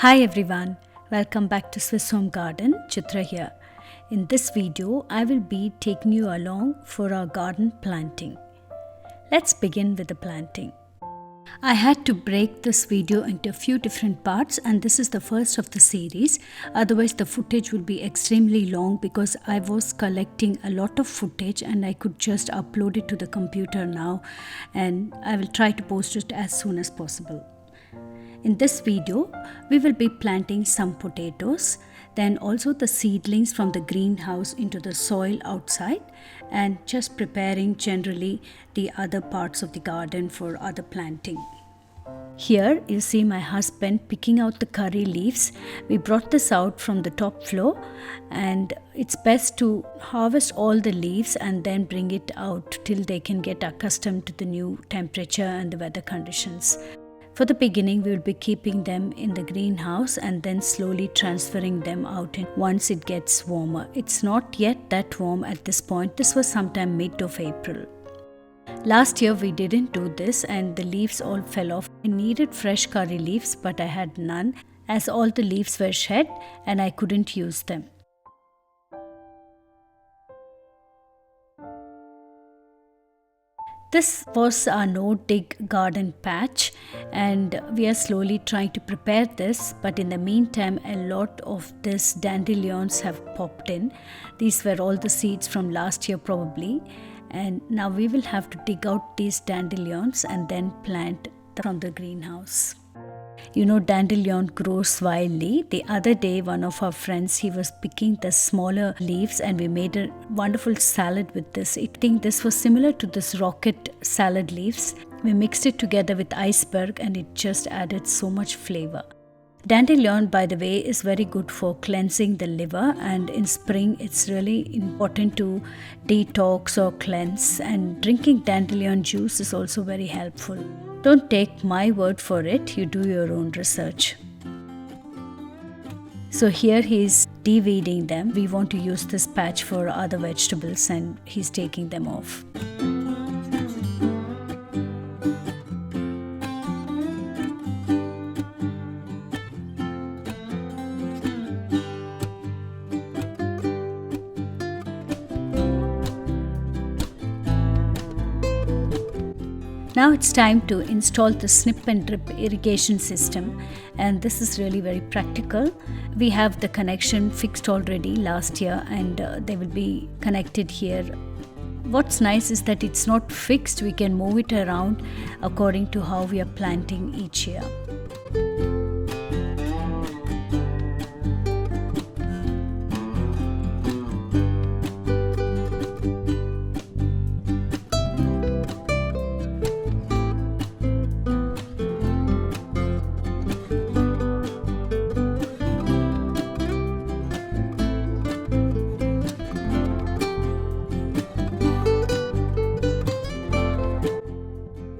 Hi everyone, welcome back to Swiss Home Garden. Chitra here. In this video, I will be taking you along for our garden planting. Let's begin with the planting. I had to break this video into a few different parts, and this is the first of the series. Otherwise the footage would be extremely long because I was collecting a lot of footage and I could just upload it to the computer now, and I will try to post it as soon as possible. In this video, we will be planting some potatoes, then also the seedlings from the greenhouse into the soil outside, and just preparing generally the other parts of the garden for other planting. Here you see my husband picking out the curry leaves. We brought this out from the top floor, and it's best to harvest all the leaves and then bring it out till they can get accustomed to the new temperature and the weather conditions. For the beginning, we will be keeping them in the greenhouse and then slowly transferring them out once it gets warmer. It's not yet that warm at this point. This was sometime mid of April. Last year we didn't do this and the leaves all fell off. I needed fresh curry leaves, but I had none as all the leaves were shed and I couldn't use them. This was our no-dig garden patch, and we are slowly trying to prepare this, but in the meantime a lot of these dandelions have popped in. These were all the seeds from last year probably, and now we will have to dig out these dandelions and then plant from the greenhouse. You know, dandelion grows wildly. The other day, one of our friends, he was picking the smaller leaves and we made a wonderful salad with this. I think this was similar to this rocket salad leaves. We mixed it together with iceberg and it just added so much flavor. Dandelion, by the way, is very good for cleansing the liver, and in spring it's really important to detox or cleanse, and drinking dandelion juice is also very helpful. Don't take my word for it, you do your own research. So here he's de-weeding them. We want to use this patch for other vegetables and he's taking them off. Now it's time to install the snip and drip irrigation system, and this is really very practical. We have the connection fixed already last year and they will be connected here. What's nice is that it's not fixed, we can move it around according to how we are planting each year.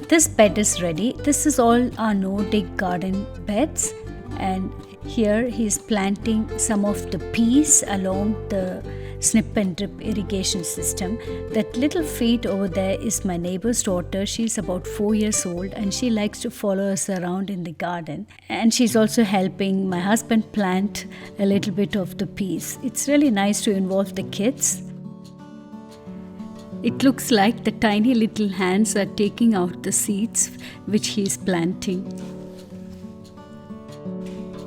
This bed is ready. This is all our no-dig garden beds, and here he's planting some of the peas along the snip and drip irrigation system. That little feet over there is my neighbor's daughter. She's about 4 years old and she likes to follow us around in the garden, and she's also helping my husband plant a little bit of the peas. It's really nice to involve the kids. It looks like the tiny little hands are taking out the seeds which he is planting.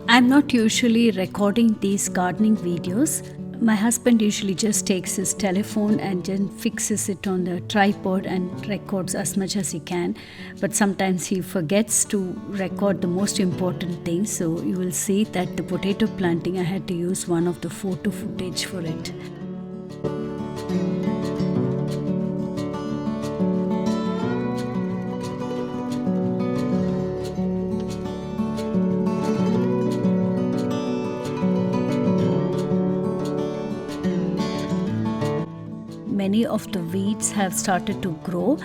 I'm not usually recording these gardening videos. My husband usually just takes his telephone and then fixes it on the tripod and records as much as he can. But sometimes he forgets to record the most important things. So you will see that the potato planting, I had to use one of the photo footage for it. Many of the weeds have started to grow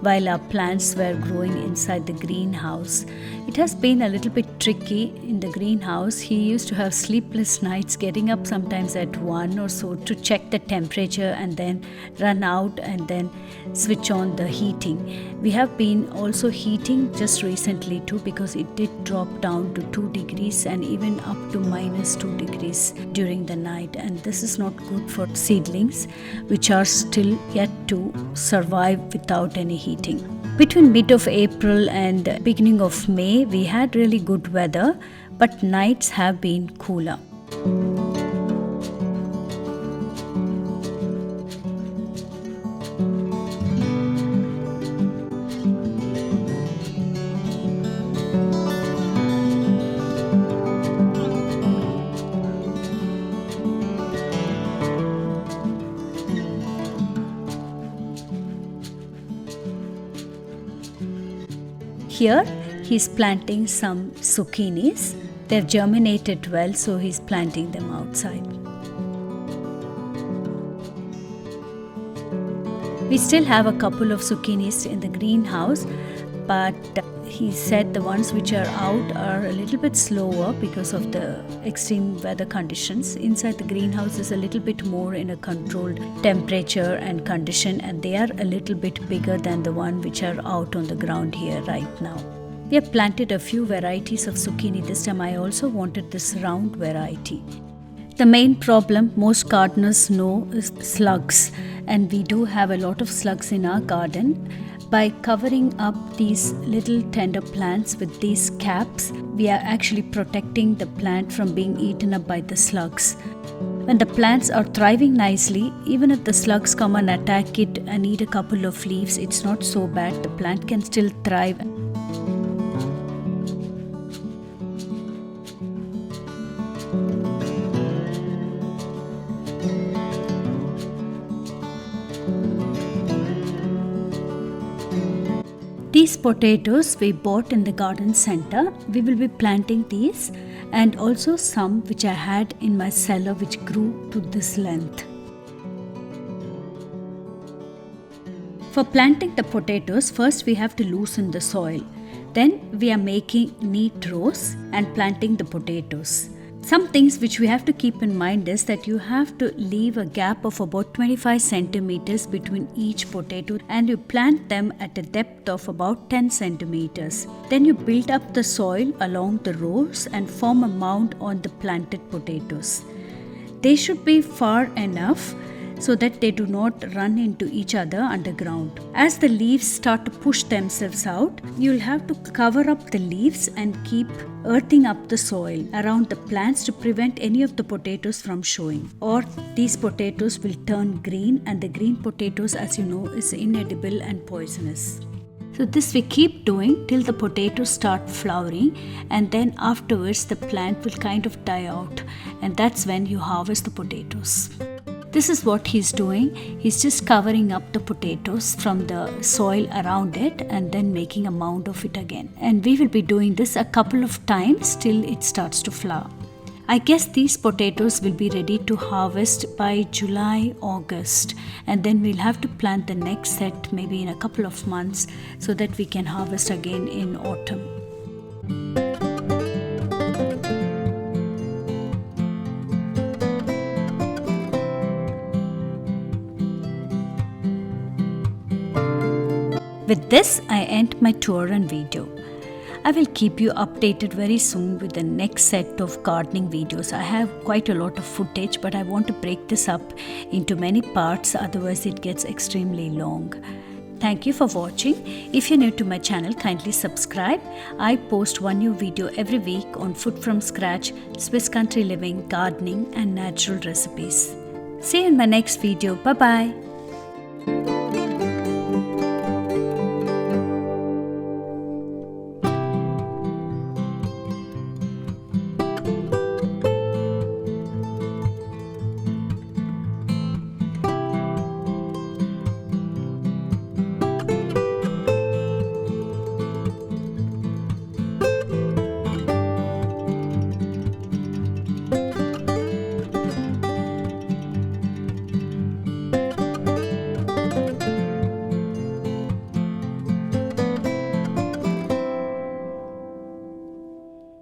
while our plants were growing inside the greenhouse. It has been a little bit tricky in the greenhouse. He used to have sleepless nights, getting up sometimes at 1 or so to check the temperature and then run out and then switch on the heating. We have been also heating just recently too, because it did drop down to 2 degrees and even up to -2 degrees during the night, and this is not good for seedlings which are still yet to survive without any heating. Between mid of April and beginning of May, we had really good weather, but nights have been cooler. Here he's planting some zucchinis. They've germinated well, so he's planting them outside. We still have a couple of zucchinis in the greenhouse, but he said the ones which are out are a little bit slower because of the extreme weather conditions. Inside the greenhouse is a little bit more in a controlled temperature and condition, and they are a little bit bigger than the one which are out on the ground here right now. We have planted a few varieties of zucchini. This time I also wanted this round variety. The main problem most gardeners know is slugs, and we do have a lot of slugs in our garden. By covering up these little tender plants with these caps, we are actually protecting the plant from being eaten up by the slugs. When the plants are thriving nicely, even if the slugs come and attack it and eat a couple of leaves, it's not so bad. The plant can still thrive. These potatoes we bought in the garden center. We will be planting these, and also some which I had in my cellar which grew to this length. For planting the potatoes, first we have to loosen the soil. Then we are making neat rows and planting the potatoes. Some things which we have to keep in mind is that you have to leave a gap of about 25 centimeters between each potato, and you plant them at a depth of about 10 centimeters. Then you build up the soil along the rows and form a mound on the planted potatoes. They should be far enough so that they do not run into each other underground. As the leaves start to push themselves out, you'll have to cover up the leaves and keep earthing up the soil around the plants to prevent any of the potatoes from showing, or these potatoes will turn green, and the green potatoes, as you know, is inedible and poisonous. So this we keep doing till the potatoes start flowering, and then afterwards the plant will kind of die out, and that's when you harvest the potatoes. This is what he's doing. He's just covering up the potatoes from the soil around it and then making a mound of it again. And we will be doing this a couple of times till it starts to flower. I guess these potatoes will be ready to harvest by July, August, and then we'll have to plant the next set maybe in a couple of months so that we can harvest again in autumn. With this, I end my tour and video. I will keep you updated very soon with the next set of gardening videos. I have quite a lot of footage, but I want to break this up into many parts, otherwise it gets extremely long. Thank you for watching. If you're new to my channel, kindly subscribe. I post one new video every week on food from scratch, Swiss country living, gardening and natural recipes. See you in my next video. Bye-bye.